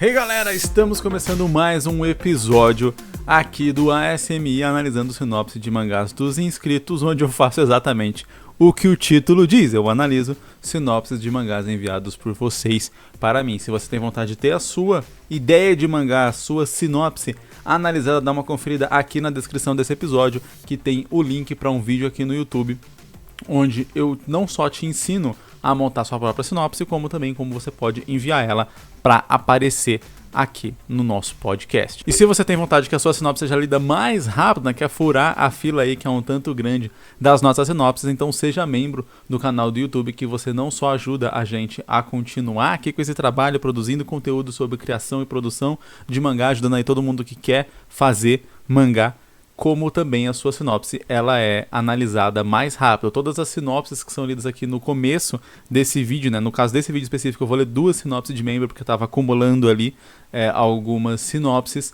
Hey galera, estamos começando mais um episódio aqui do ASMI analisando sinopse de mangás dos inscritos, onde eu faço exatamente o que o título diz. Eu analiso sinopses de mangás enviados por vocês para mim. Se você tem vontade de ter a sua ideia de mangá, a sua sinopse analisada, dá uma conferida aqui na descrição desse episódio, que tem o link para um vídeo aqui no YouTube, onde eu não só te ensino a montar sua própria sinopse, como também como você pode enviar ela para aparecer aqui no nosso podcast. E se você tem vontade que a sua sinopse seja lida mais rápido, né, quer furar a fila aí que é um tanto grande das nossas sinopses, então seja membro do canal do YouTube, que você não só ajuda a gente a continuar aqui com esse trabalho, produzindo conteúdo sobre criação e produção de mangá, ajudando aí todo mundo que quer fazer mangá, como também a sua sinopse ela é analisada mais rápido. Todas as sinopses que são lidas aqui no começo desse vídeo, né? No caso desse vídeo específico, eu vou ler 2 sinopses de membro, porque eu estava acumulando ali algumas sinopses.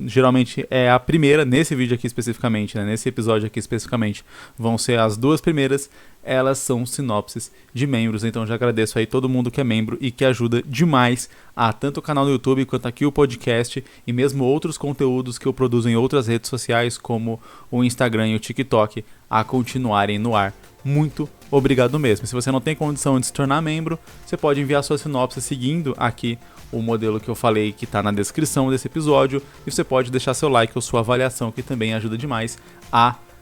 Geralmente é a primeira, nesse vídeo aqui especificamente, né? Nesse episódio aqui especificamente, vão ser as 2 primeiras, elas são sinopses de membros, então já agradeço aí todo mundo que é membro e que ajuda demais a tanto o canal do YouTube quanto aqui o podcast e mesmo outros conteúdos que eu produzo em outras redes sociais como o Instagram e o TikTok a continuarem no ar. Muito obrigado mesmo. Se você não tem condição de se tornar membro, você pode enviar sua sinopse seguindo aqui o modelo que eu falei que está na descrição desse episódio, e você pode deixar seu like ou sua avaliação, que também ajuda demais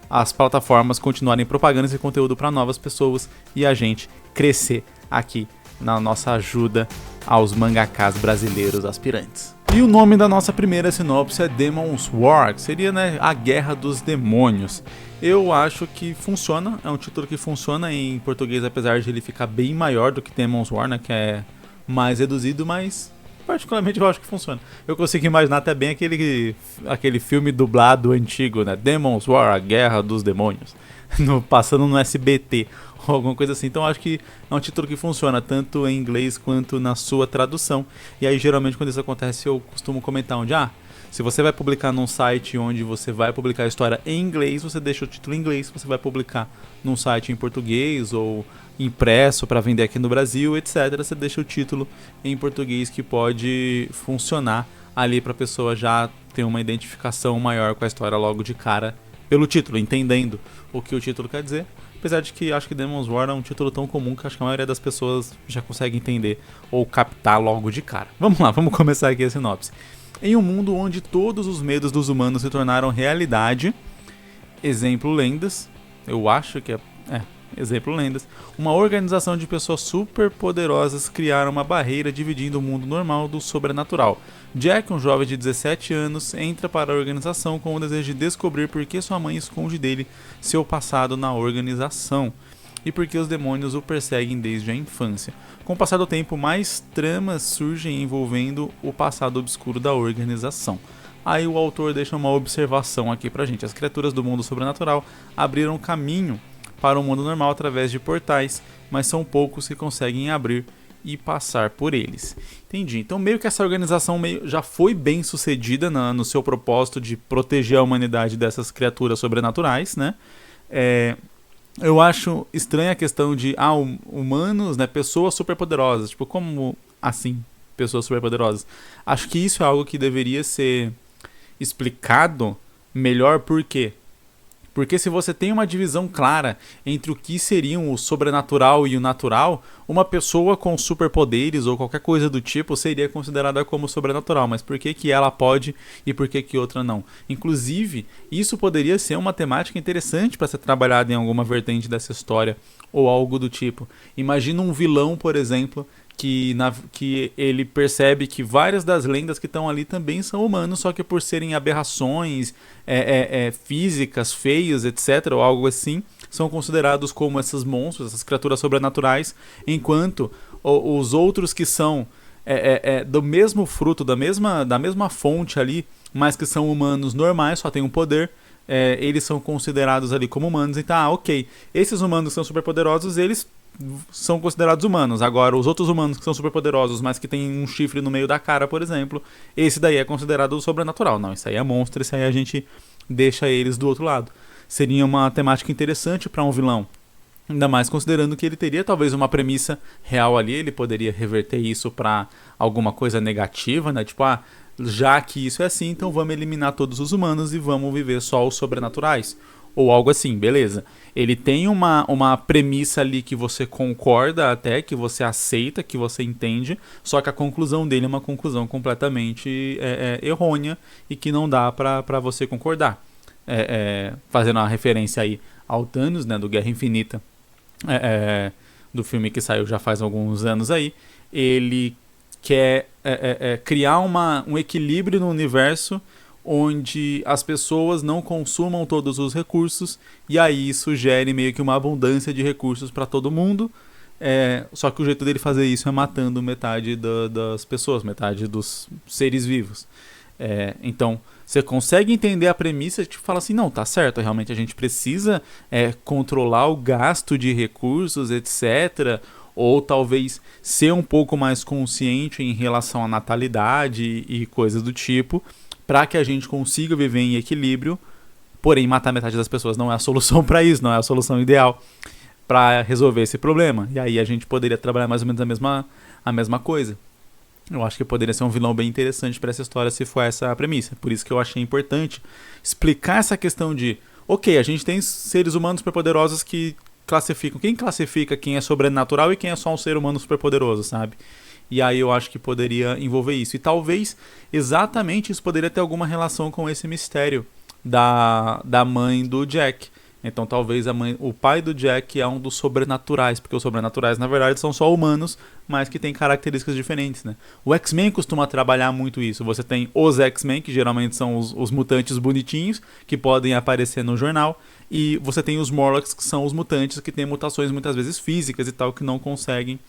as plataformas continuarem propagando esse conteúdo para novas pessoas e a gente crescer aqui na nossa ajuda aos mangakás brasileiros aspirantes. E o nome da nossa primeira sinopse é Demon's War, que seria, né, a Guerra dos Demônios. Eu acho que funciona, é um título que funciona em português, apesar de ele ficar bem maior do que Demon's War, né, que é mais reduzido, mas particularmente eu acho que funciona. Eu consigo imaginar até bem aquele filme dublado antigo, né, Demon's War, a Guerra dos Demônios, passando no SBT ou alguma coisa assim. Então acho que é um título que funciona tanto em inglês quanto na sua tradução. E aí geralmente quando isso acontece eu costumo comentar onde se você vai publicar num site onde você vai publicar a história em inglês, você deixa o título em inglês. Se você vai publicar num site em português ou impresso para vender aqui no Brasil, etc., você deixa o título em português, que pode funcionar ali para a pessoa já ter uma identificação maior com a história logo de cara pelo título, entendendo o que o título quer dizer. Apesar de que acho que Demon's War é um título tão comum que acho que a maioria das pessoas já consegue entender ou captar logo de cara. Vamos lá, vamos começar aqui a sinopse. Em um mundo onde todos os medos dos humanos se tornaram realidade, exemplo lendas, eu acho que exemplo lendas, uma organização de pessoas super poderosas criaram uma barreira dividindo o mundo normal do sobrenatural. Jack, um jovem de 17 anos, entra para a organização com o desejo de descobrir por que sua mãe esconde dele seu passado na organização e por que os demônios o perseguem desde a infância. Com o passar do tempo, mais tramas surgem envolvendo o passado obscuro da organização. Aí o autor deixa uma observação aqui pra gente. As criaturas do mundo sobrenatural abriram caminho para o mundo normal através de portais, mas são poucos que conseguem abrir e passar por eles. Entendi. Então meio que essa organização já foi bem sucedida no seu propósito de proteger a humanidade dessas criaturas sobrenaturais, né? Eu acho estranha a questão de humanos, né, pessoas superpoderosas. Tipo, como assim, pessoas superpoderosas? Acho que isso é algo que deveria ser explicado melhor. Por quê? Porque se você tem uma divisão clara entre o que seriam o sobrenatural e o natural, uma pessoa com superpoderes ou qualquer coisa do tipo seria considerada como sobrenatural. Mas por que ela pode e por que outra não? Inclusive, isso poderia ser uma temática interessante para ser trabalhada em alguma vertente dessa história ou algo do tipo. Imagina um vilão, por exemplo, que ele percebe que várias das lendas que estão ali também são humanos, só que por serem aberrações físicas, feios, etc., ou algo assim, são considerados como esses monstros, essas criaturas sobrenaturais, enquanto os outros que são do mesmo fruto, da mesma fonte ali, mas que são humanos normais, só tem um poder, eles são considerados ali como humanos. Então, ok, esses humanos que são superpoderosos, eles são considerados humanos. Agora, os outros humanos que são superpoderosos, mas que tem um chifre no meio da cara, por exemplo, esse daí é considerado sobrenatural. Não, isso aí é monstro, isso aí a gente deixa eles do outro lado. Seria uma temática interessante para um vilão. Ainda mais considerando que ele teria talvez uma premissa real ali, ele poderia reverter isso para alguma coisa negativa, né? Tipo, já que isso é assim, então vamos eliminar todos os humanos e vamos viver só os sobrenaturais. Ou algo assim, beleza. Ele tem uma premissa ali que você concorda até, que você aceita, que você entende, só que a conclusão dele é uma conclusão completamente errônea e que não dá pra você concordar. Fazendo uma referência aí ao Thanos, né, do Guerra Infinita, do filme que saiu já faz alguns anos aí, ele quer criar um equilíbrio no universo onde as pessoas não consumam todos os recursos e aí isso gere meio que uma abundância de recursos para todo mundo. Só que o jeito dele fazer isso é matando metade das pessoas, metade dos seres vivos. Então, você consegue entender a premissa e te fala assim, não, tá certo, realmente a gente precisa controlar o gasto de recursos, etc., ou talvez ser um pouco mais consciente em relação à natalidade e coisas do tipo, para que a gente consiga viver em equilíbrio, porém matar metade das pessoas não é a solução para isso, não é a solução ideal para resolver esse problema. E aí a gente poderia trabalhar mais ou menos a mesma coisa. Eu acho que poderia ser um vilão bem interessante para essa história se for essa a premissa. Por isso que eu achei importante explicar essa questão de, ok, a gente tem seres humanos superpoderosos que classificam. Quem classifica quem é sobrenatural e quem é só um ser humano superpoderoso, sabe? E aí eu acho que poderia envolver isso. E talvez exatamente isso poderia ter alguma relação com esse mistério da mãe do Jack. Então talvez o pai do Jack é um dos sobrenaturais, porque os sobrenaturais na verdade são só humanos, mas que têm características diferentes, né? O X-Men costuma trabalhar muito isso. Você tem os X-Men, que geralmente são os mutantes bonitinhos, que podem aparecer no jornal, e você tem os Morlocks, que são os mutantes que têm mutações muitas vezes físicas e tal, que não conseguem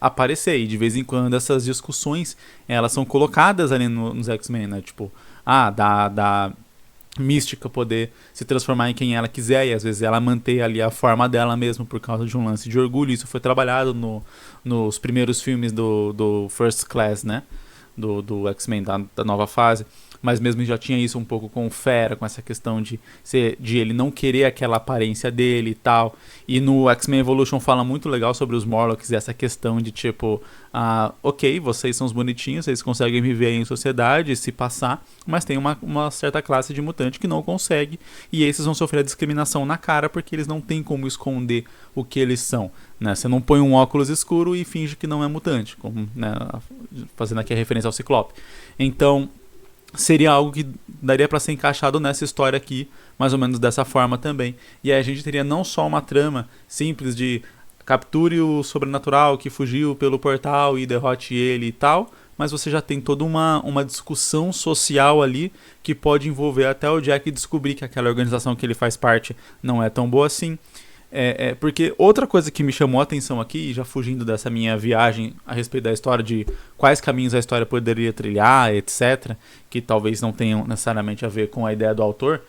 aparecer. E de vez em quando essas discussões elas são colocadas ali nos X-Men, né? Tipo, da Mística poder se transformar em quem ela quiser e às vezes ela manter ali a forma dela mesmo por causa de um lance de orgulho. Isso foi trabalhado nos primeiros filmes do First Class, né? Do X-Men, da nova fase. Mas mesmo já tinha isso um pouco com o Fera, com essa questão de ele não querer aquela aparência dele e tal. E no X-Men Evolution fala muito legal sobre os Morlocks e essa questão de tipo, ok, vocês são os bonitinhos, vocês conseguem viver em sociedade, se passar, mas tem uma certa classe de mutante que não consegue, e esses vão sofrer a discriminação na cara porque eles não têm como esconder o que eles são. Né? Você não põe um óculos escuro e finge que não é mutante, como, né, fazendo aqui a referência ao Ciclope. Então, seria algo que daria para ser encaixado nessa história aqui, mais ou menos dessa forma também. E aí a gente teria não só uma trama simples de capture o sobrenatural que fugiu pelo portal e derrote ele e tal, mas você já tem toda uma discussão social ali que pode envolver até o Jack descobrir que aquela organização que ele faz parte não é tão boa assim. Porque outra coisa que me chamou a atenção aqui, já fugindo dessa minha viagem a respeito da história, de quais caminhos a história poderia trilhar, etc., que talvez não tenham necessariamente a ver com a ideia do autor,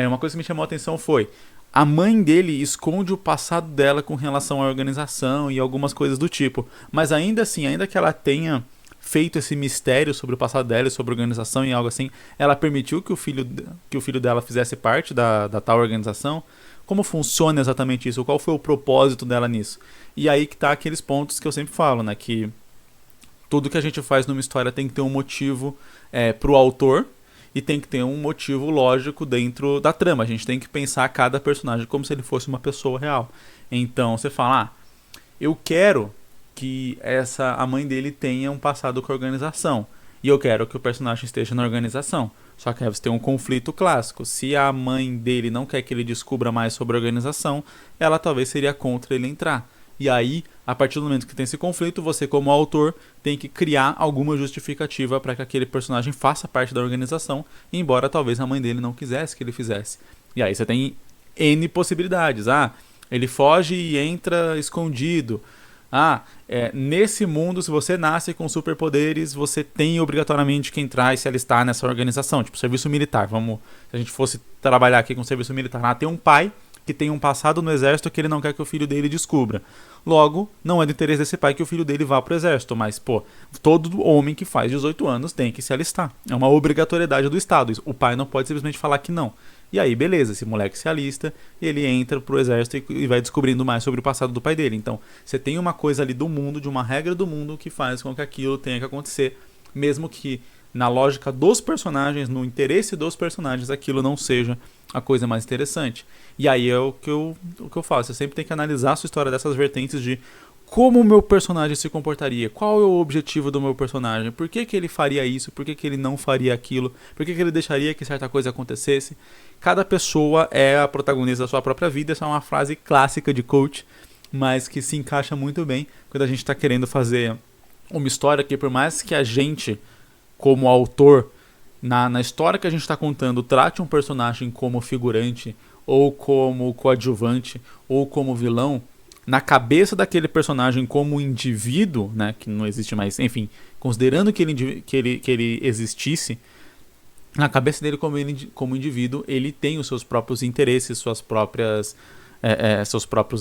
uma coisa que me chamou a atenção foi: a mãe dele esconde o passado dela com relação à organização e algumas coisas do tipo, mas ainda assim, ainda que ela tenha feito esse mistério sobre o passado dela, sobre a organização e algo assim, ela permitiu que o filho dela fizesse parte da tal organização. Como funciona exatamente isso? Qual foi o propósito dela nisso? E aí que tá aqueles pontos que eu sempre falo, né? Que tudo que a gente faz numa história tem que ter um motivo pro autor e tem que ter um motivo lógico dentro da trama. A gente tem que pensar cada personagem como se ele fosse uma pessoa real. Então você fala, eu quero que a mãe dele tenha um passado com a organização. E eu quero que o personagem esteja na organização. Só que aí você tem um conflito clássico. Se a mãe dele não quer que ele descubra mais sobre a organização, ela talvez seria contra ele entrar. E aí, a partir do momento que tem esse conflito, você como autor tem que criar alguma justificativa para que aquele personagem faça parte da organização, embora talvez a mãe dele não quisesse que ele fizesse. E aí você tem N possibilidades. Ele foge e entra escondido. Nesse mundo, se você nasce com superpoderes, você tem obrigatoriamente que entrar e se alistar nessa organização, tipo serviço militar. Se a gente fosse trabalhar aqui com serviço militar, tem um pai que tem um passado no exército que ele não quer que o filho dele descubra. Logo, não é do interesse desse pai que o filho dele vá pro exército, mas, todo homem que faz 18 anos tem que se alistar. É uma obrigatoriedade do Estado. O pai não pode simplesmente falar que não. E aí, beleza, esse moleque se alista e ele entra pro exército e vai descobrindo mais sobre o passado do pai dele. Então, você tem uma coisa ali do mundo, de uma regra do mundo que faz com que aquilo tenha que acontecer, mesmo que na lógica dos personagens, no interesse dos personagens, aquilo não seja a coisa mais interessante. E aí é o que eu falo, você sempre tem que analisar a sua história dessas vertentes de como o meu personagem se comportaria, qual é o objetivo do meu personagem, por que ele faria isso, por que ele não faria aquilo, por que ele deixaria que certa coisa acontecesse. Cada pessoa é a protagonista da sua própria vida, essa é uma frase clássica de coach, mas que se encaixa muito bem quando a gente está querendo fazer uma história que, por mais que a gente, como autor, na história que a gente está contando, trate um personagem como figurante, ou como coadjuvante, ou como vilão, na cabeça daquele personagem como indivíduo, né, que não existe mais, enfim, considerando que ele existisse, na cabeça dele como indivíduo, ele tem os seus próprios interesses, seus próprios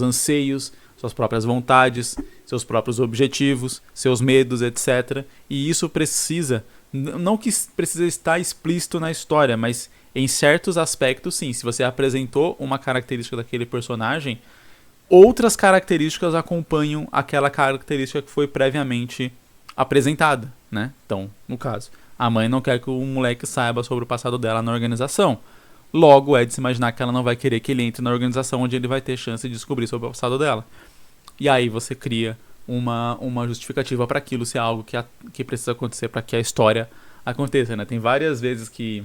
anseios, suas próprias vontades, seus próprios objetivos, seus medos, etc. E isso precisa, não que precisa estar explícito na história, mas em certos aspectos sim. Se você apresentou uma característica daquele personagem, outras características acompanham aquela característica que foi previamente apresentada, né? Então, no caso, a mãe não quer que o moleque saiba sobre o passado dela na organização. Logo, é de se imaginar que ela não vai querer que ele entre na organização onde ele vai ter chance de descobrir sobre o passado dela. E aí você cria uma justificativa para aquilo ser algo que precisa acontecer para que a história aconteça, né? Tem várias vezes que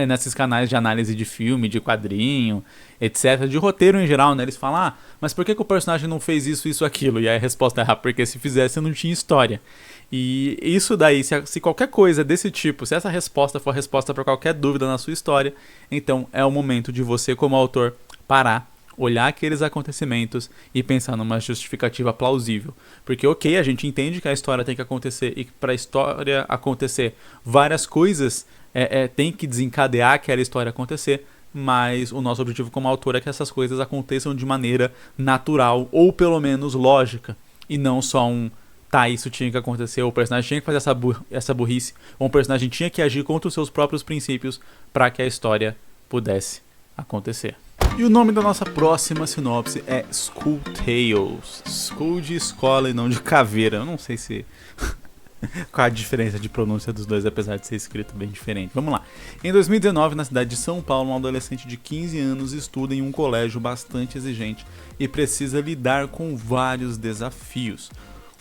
nesses canais de análise de filme, de quadrinho, etc, de roteiro em geral, né, eles falam, mas por que o personagem não fez isso, aquilo? E aí a resposta é, porque se fizesse não tinha história. E isso daí, se qualquer coisa desse tipo, se essa resposta for a resposta para qualquer dúvida na sua história, então é o momento de você, como autor, parar, olhar aqueles acontecimentos e pensar numa justificativa plausível. Porque, ok, a gente entende que a história tem que acontecer e que para a história acontecer, várias coisas tem que desencadear aquela história acontecer, mas o nosso objetivo como autor é que essas coisas aconteçam de maneira natural ou pelo menos lógica, e não só isso tinha que acontecer, ou o personagem tinha que fazer essa burrice, ou um personagem tinha que agir contra os seus próprios princípios para que a história pudesse acontecer. E o nome da nossa próxima sinopse é School Tales. School de escola e não de caveira. Eu não sei se... qual a diferença de pronúncia dos dois, apesar de ser escrito bem diferente. Vamos lá. Em 2019, na cidade de São Paulo, um adolescente de 15 anos estuda em um colégio bastante exigente e precisa lidar com vários desafios,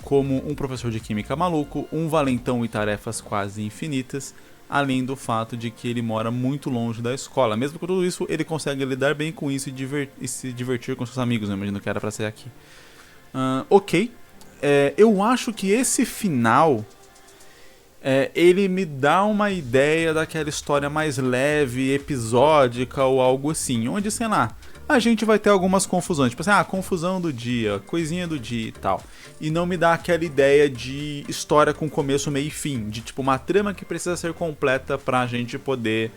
como um professor de química maluco, um valentão e tarefas quase infinitas, além do fato de que ele mora muito longe da escola. Mesmo com tudo isso, ele consegue lidar bem com isso e se divertir com seus amigos, né? Imagino que era pra ser aqui. Ok. Eu acho que esse final, ele me dá uma ideia daquela história mais leve, episódica ou algo assim, onde, sei lá, a gente vai ter algumas confusões, tipo assim, confusão do dia, coisinha do dia e tal. E não me dá aquela ideia de história com começo, meio e fim, de tipo uma trama que precisa ser completa pra gente poder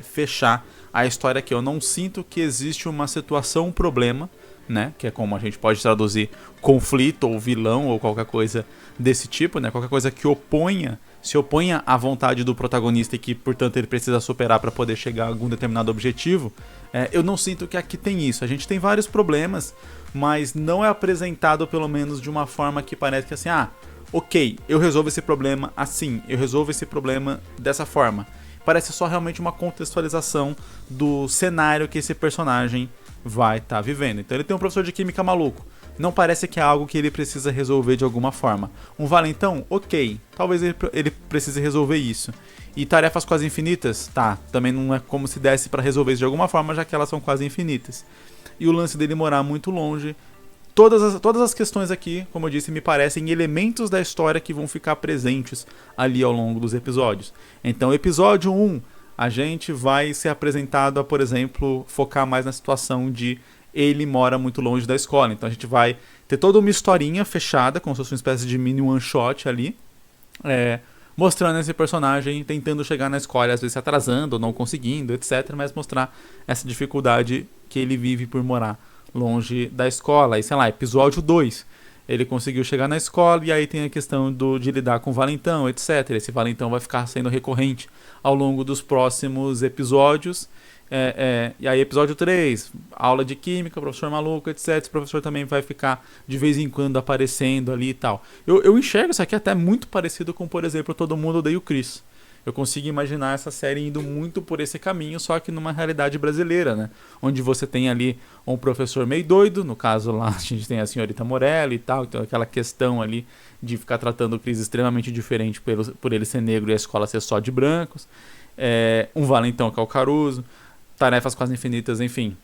fechar a história aqui. Eu não sinto que existe uma situação, um problema, né, que é como a gente pode traduzir conflito ou vilão ou qualquer coisa desse tipo, né, qualquer coisa que se oponha à vontade do protagonista e que, portanto, ele precisa superar para poder chegar a algum determinado objetivo. Eu não sinto que aqui tem isso. A gente tem vários problemas, mas não é apresentado pelo menos de uma forma que parece que assim, ok, eu resolvo esse problema assim, eu resolvo esse problema dessa forma. Parece só realmente uma contextualização do cenário que esse personagem vai estar vivendo. Então ele tem um professor de química maluco. Não parece que é algo que ele precisa resolver de alguma forma. Um valentão? Ok. Talvez ele precise resolver isso. E tarefas quase infinitas? Tá. Também não é como se desse para resolver isso de alguma forma, já que elas são quase infinitas. E o lance dele morar muito longe. Todas as questões aqui, como eu disse, me parecem elementos da história que vão ficar presentes ali ao longo dos episódios. Então, episódio 1, a gente vai ser apresentado a, por exemplo, focar mais na situação de ele mora muito longe da escola. Então a gente vai ter toda uma historinha fechada, como se fosse uma espécie de mini one shot ali, mostrando esse personagem tentando chegar na escola, às vezes se atrasando ou não conseguindo, etc. Mas mostrar essa dificuldade que ele vive por morar longe da escola. E sei lá, episódio 2, ele conseguiu chegar na escola, e aí tem a questão de lidar com o valentão, etc. Esse valentão vai ficar sendo recorrente ao longo dos próximos episódios. E aí episódio 3, aula de química, professor maluco, etc. Esse professor também vai ficar de vez em quando aparecendo ali e tal. Eu enxergo isso aqui até muito parecido com, por exemplo, Todo Mundo Odeia o Chris. Eu consigo imaginar essa série indo muito por esse caminho, só que numa realidade brasileira, né? Onde você tem ali um professor meio doido, no caso lá a gente tem a senhorita Morelli e tal, então aquela questão ali de ficar tratando o Chris extremamente diferente por ele ser negro e a escola ser só de brancos. Um valentão que é o Caruso, tarefas quase infinitas, enfim.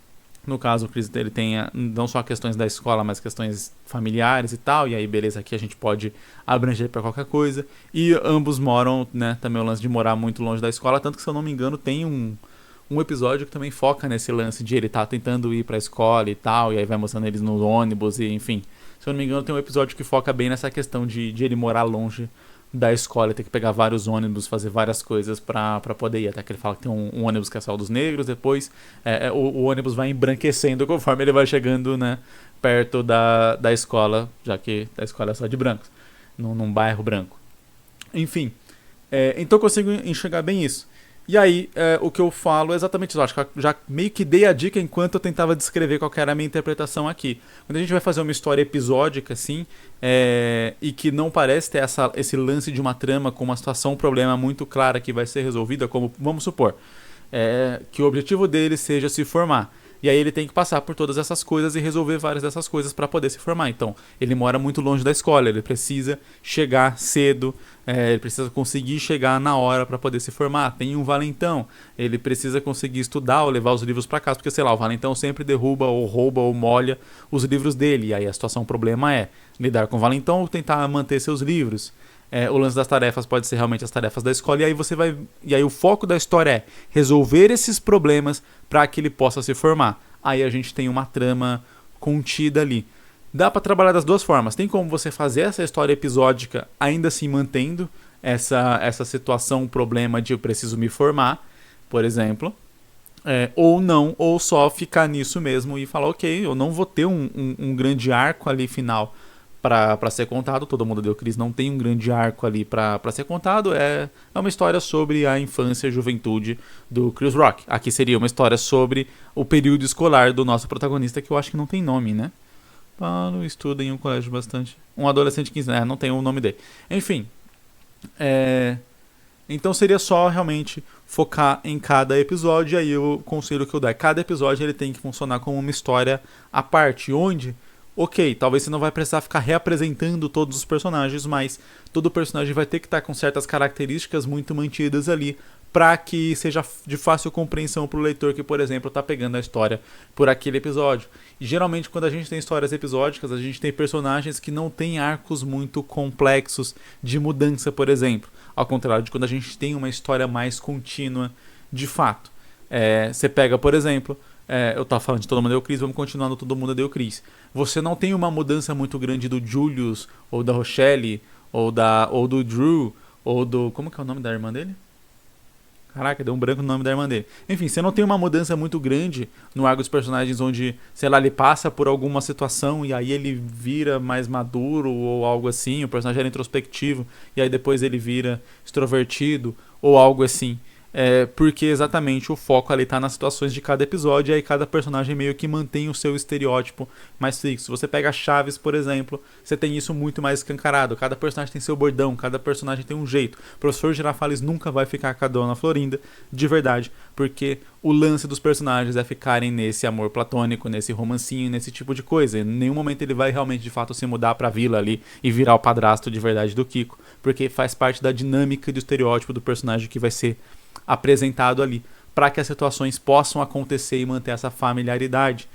No caso, o Chris ele tem não só questões da escola, mas questões familiares e tal. E aí, beleza, aqui a gente pode abranger para qualquer coisa. E ambos moram, né? Também o lance de morar muito longe da escola. Tanto que, se eu não me engano, tem um episódio que também foca nesse lance de ele tá tentando ir pra escola e tal. E aí vai mostrando eles no ônibus e enfim. Se eu não me engano, tem um episódio que foca bem nessa questão de ele morar longe da escola, ter que pegar vários ônibus, fazer várias coisas pra poder ir. Até que ele fala que tem um ônibus que é só dos negros, depois o ônibus vai embranquecendo conforme ele vai chegando, né, perto da escola, já que a escola é só de brancos, num bairro branco. Enfim, então eu consigo enxergar bem isso. E aí, o que eu falo é exatamente isso. Eu acho que eu já meio que dei a dica enquanto eu tentava descrever qual que era a minha interpretação aqui. Quando a gente vai fazer uma história episódica, assim, e que não parece ter esse lance de uma trama com uma situação, um problema muito clara que vai ser resolvida, como, vamos supor, que o objetivo dele seja se formar. E aí ele tem que passar por todas essas coisas e resolver várias dessas coisas para poder se formar. Então, ele mora muito longe da escola, ele precisa chegar cedo, ele precisa conseguir chegar na hora para poder se formar. Tem um valentão, ele precisa conseguir estudar ou levar os livros para casa, porque, sei lá, o valentão sempre derruba ou rouba ou molha os livros dele. E aí a situação, o problema é lidar com o valentão ou tentar manter seus livros. O lance das tarefas pode ser realmente as tarefas da escola, e aí o foco da história é resolver esses problemas para que ele possa se formar. Aí a gente tem uma trama contida ali. Dá para trabalhar das duas formas. Tem como você fazer essa história episódica ainda assim mantendo essa situação, problema de eu preciso me formar, por exemplo, ou não, ou só ficar nisso mesmo e falar, ok, eu não vou ter um grande arco ali final para ser contado. Todo Mundo Odeia o Chris não tem um grande arco ali para ser contado. É uma história sobre a infância e juventude do Chris Rock. Aqui seria uma história sobre o período escolar do nosso protagonista, que eu acho que não tem nome, né? Paulo estuda em um colégio bastante... Um adolescente de 15 anos, não tem o nome dele. Enfim, então seria só realmente focar em cada episódio. E aí o conselho que eu dou é: cada episódio ele tem que funcionar como uma história à parte, onde... Ok, talvez você não vai precisar ficar reapresentando todos os personagens, mas todo personagem vai ter que estar com certas características muito mantidas ali para que seja de fácil compreensão para o leitor que, por exemplo, está pegando a história por aquele episódio. E geralmente quando a gente tem histórias episódicas, a gente tem personagens que não têm arcos muito complexos de mudança, por exemplo. Ao contrário de quando a gente tem uma história mais contínua de fato. Você pega, por exemplo... eu tava falando de Todo Mundo Odeia o Chris, vamos continuar no Todo Mundo Odeia o Chris. Você não tem uma mudança muito grande do Julius, ou da Rochelle, ou do Drew, ou do... Como que é o nome da irmã dele? Caraca, deu um branco no nome da irmã dele. Enfim, você não tem uma mudança muito grande no arco dos personagens onde, sei lá, ele passa por alguma situação e aí ele vira mais maduro ou algo assim, o personagem era introspectivo e aí depois ele vira extrovertido ou algo assim. Porque exatamente o foco ali tá nas situações de cada episódio, e aí cada personagem meio que mantém o seu estereótipo mais fixo. Você pega Chaves, por exemplo, você tem isso muito mais escancarado. Cada personagem tem seu bordão, cada personagem tem um jeito. O professor Girafales nunca vai ficar com a Dona Florinda, de verdade, porque o lance dos personagens é ficarem nesse amor platônico, nesse romancinho, nesse tipo de coisa. Em nenhum momento ele vai realmente de fato se mudar pra vila ali e virar o padrasto de verdade do Kiko, porque faz parte da dinâmica e do estereótipo do personagem que vai ser apresentado ali, para que as situações possam acontecer e manter essa familiaridade.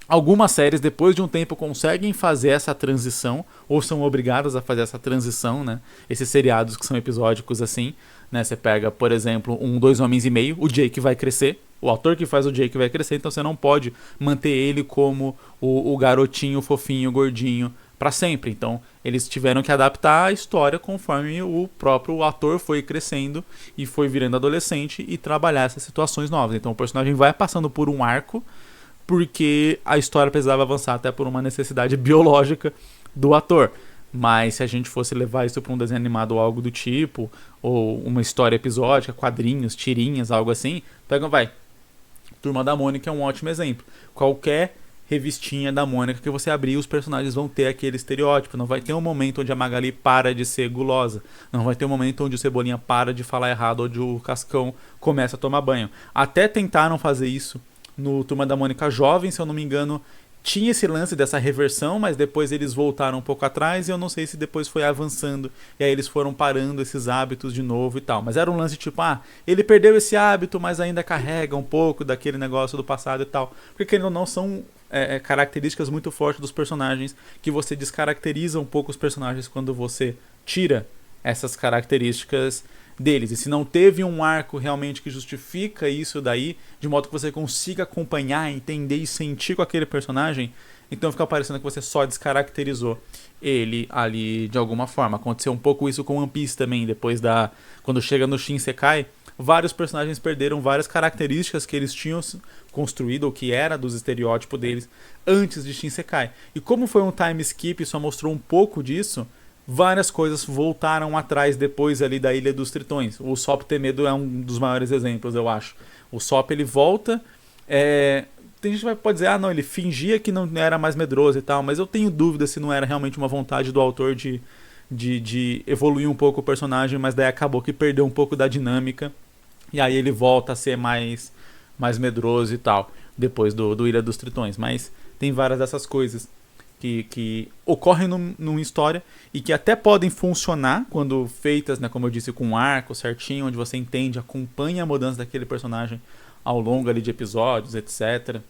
Algumas séries depois de um tempo conseguem fazer essa transição, ou são obrigadas a fazer essa transição, né? Esses seriados que são episódicos assim, né? Você pega, por exemplo, Dois Homens e Meio, o Jake vai crescer, o ator que faz o Jake vai crescer, então você não pode manter ele como o garotinho fofinho, gordinho, para sempre. Então eles tiveram que adaptar a história conforme o próprio ator foi crescendo e foi virando adolescente e trabalhar essas situações novas. Então o personagem vai passando por um arco porque a história precisava avançar até por uma necessidade biológica do ator. Mas se a gente fosse levar isso para um desenho animado ou algo do tipo, ou uma história episódica, quadrinhos, tirinhas, algo assim, vai. Turma da Mônica é um ótimo exemplo. Qualquer revistinha da Mônica que você abrir, os personagens vão ter aquele estereótipo. Não vai ter um momento onde a Magali para de ser gulosa. Não vai ter um momento onde o Cebolinha para de falar errado, onde o Cascão começa a tomar banho. Até tentaram fazer isso no Turma da Mônica Jovem, se eu não me engano. Tinha esse lance dessa reversão, mas depois eles voltaram um pouco atrás e eu não sei se depois foi avançando e aí eles foram parando esses hábitos de novo e tal. Mas era um lance tipo, ele perdeu esse hábito, mas ainda carrega um pouco daquele negócio do passado e tal. Porque querendo ou não, são características muito fortes dos personagens que você descaracteriza um pouco os personagens quando você tira essas características deles. E se não teve um arco realmente que justifica isso daí, de modo que você consiga acompanhar, entender e sentir com aquele personagem, então fica parecendo que você só descaracterizou ele ali de alguma forma. Aconteceu um pouco isso com One Piece também, quando chega no Shinsekai, vários personagens perderam várias características que eles tinham construído, ou que era dos estereótipos deles, antes de Shinsekai. E como foi um time skip e só mostrou um pouco disso, várias coisas voltaram atrás depois ali da Ilha dos Tritões. O Sop ter medo é um dos maiores exemplos, eu acho. O Sop, ele volta... Tem gente que pode dizer, não, ele fingia que não era mais medroso e tal, mas eu tenho dúvida se não era realmente uma vontade do autor de evoluir um pouco o personagem, mas daí acabou que perdeu um pouco da dinâmica, e aí ele volta a ser mais medroso e tal, depois do Ilha dos Tritões. Mas tem várias dessas coisas que ocorrem numa história e que até podem funcionar quando feitas, né, como eu disse, com um arco certinho, onde você entende, acompanha a mudança daquele personagem ao longo ali de episódios, etc.,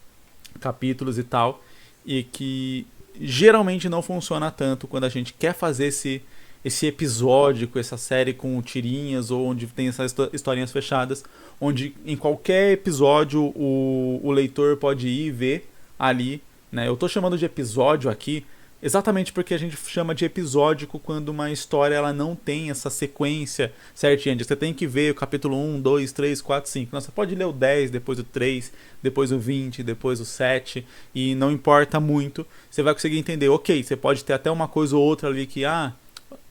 capítulos e tal, e que geralmente não funciona tanto quando a gente quer fazer esse episódico, essa série com tirinhas, ou onde tem essas historinhas fechadas, onde em qualquer episódio o leitor pode ir e ver ali, né? Eu tô chamando de episódio aqui exatamente porque a gente chama de episódico quando uma história ela não tem essa sequência certinha. Você tem que ver o capítulo 1, 2, 3, 4, 5. Não, você pode ler o 10, depois o 3, depois o 20, depois o 7, e não importa muito. Você vai conseguir entender, ok, você pode ter até uma coisa ou outra ali que,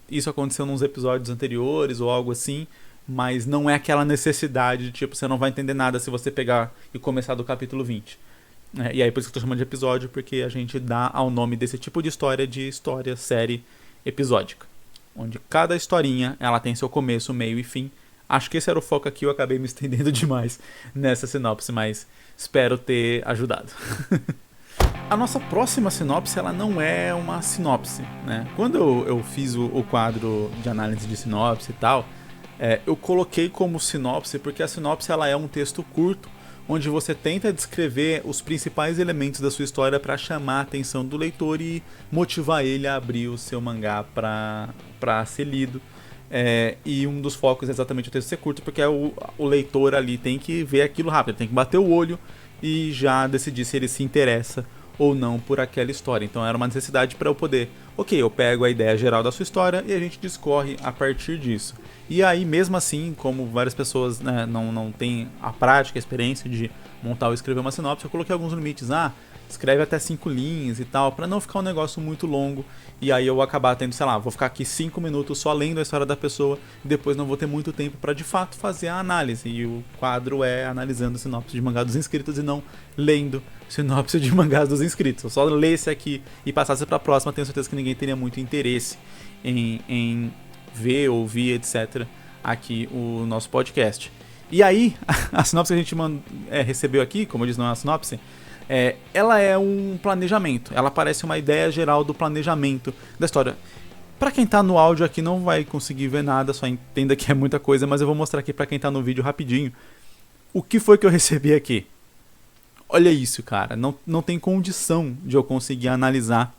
isso aconteceu nos episódios anteriores ou algo assim, mas não é aquela necessidade de, tipo, você não vai entender nada se você pegar e começar do capítulo 20. E aí por isso que eu tô chamando de episódio, porque a gente dá ao nome desse tipo de história série episódica, onde cada historinha ela tem seu começo, meio e fim. Acho que esse era o foco aqui, eu acabei me estendendo demais nessa sinopse, mas espero ter ajudado. A nossa próxima sinopse, ela não é uma sinopse, né? Quando eu fiz o quadro de análise de sinopse e tal, eu coloquei como sinopse porque a sinopse ela é um texto curto, onde você tenta descrever os principais elementos da sua história para chamar a atenção do leitor e motivar ele a abrir o seu mangá para ser lido. E um dos focos é exatamente o texto ser curto, porque o leitor ali tem que ver aquilo rápido, tem que bater o olho e já decidir se ele se interessa ou não por aquela história. Então era uma necessidade para eu poder, eu pego a ideia geral da sua história e a gente discorre a partir disso. E aí, mesmo assim, como várias pessoas, né, não têm a prática, a experiência de montar ou escrever uma sinopse, eu coloquei alguns limites. Escreve até 5 linhas e tal, para não ficar um negócio muito longo. E aí eu acabar tendo, vou ficar aqui 5 minutos só lendo a história da pessoa e depois não vou ter muito tempo para de fato fazer a análise. E o quadro é analisando sinopse de mangá dos inscritos e não lendo sinopse de mangás dos inscritos. Eu só lesse aqui e passasse para a próxima, tenho certeza que ninguém teria muito interesse em ver, ouvir, etc. aqui o nosso podcast. E aí, a sinopse que a gente recebeu aqui, como eu disse, não é uma sinopse, ela é um planejamento. Ela parece uma ideia geral do planejamento da história. Pra quem tá no áudio aqui não vai conseguir ver nada, só entenda que é muita coisa, mas eu vou mostrar aqui pra quem tá no vídeo rapidinho o que foi que eu recebi aqui. Olha isso, cara. Não tem condição de eu conseguir analisar